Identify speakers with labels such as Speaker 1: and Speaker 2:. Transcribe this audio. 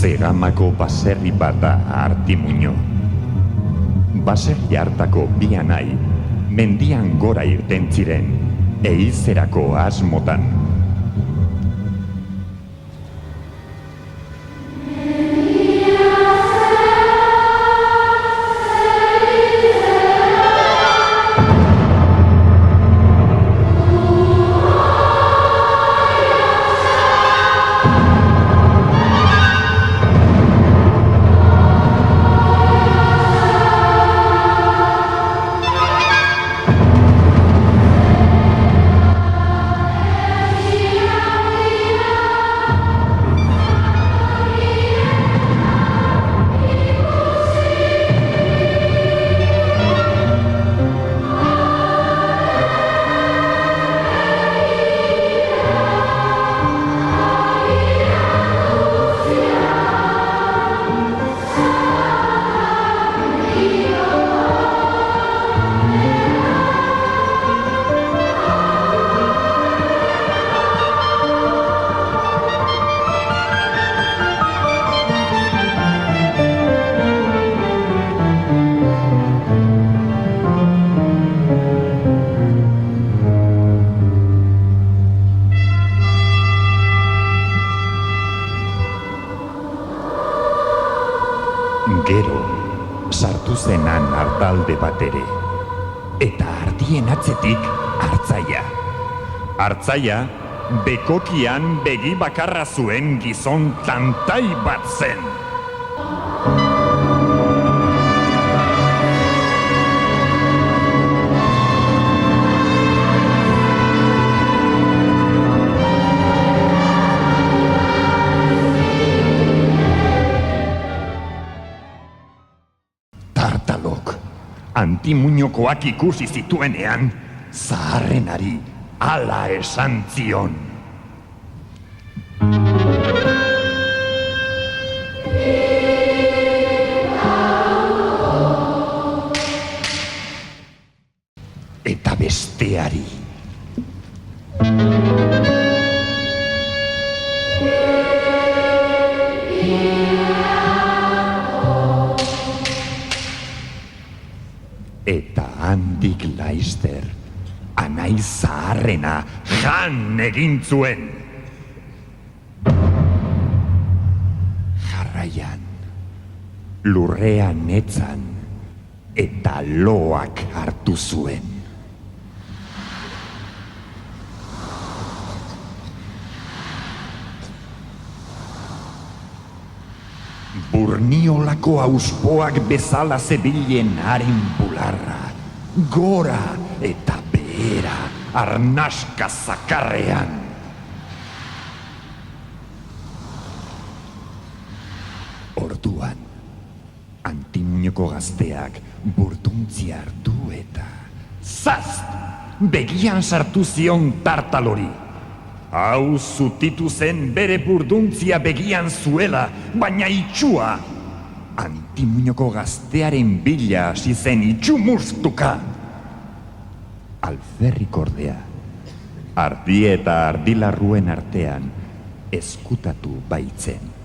Speaker 1: Zeramako baserri bat da Artimuño. Baserri hartako bi anai mendian gora irten ziren, ehizerako asmotan. Gero, sartu zenan artalde bat ere, eta ardien atzetik hartzaia. Hartzaia, bekokian begi bakarra zuen gizon tantai bat zen. Tartalok, Antimuñokoak ikusi zituenean, zaharrenari hala esan zion. Eta besteari. Eta handik laizter, anai zaharrena jan egin zuen. Jarraian, lurrean etzan, eta loak hartu zuen. Burniolako auspoak bezala zebilen haren bularra, gora eta behera, arnaska zakarrean. Orduan, Antimuñoko gazteak burtuntzia hartu eta zast! Begian sartu zion Tartalori. Hau zutitu zen bere burduntzia begian zuela, baina itxua. Antimuñoko gaztearen bila hasi zen itxumurstuka. Alferrik ordea, ardi eta ardilarruen artean ezkutatu baitzen.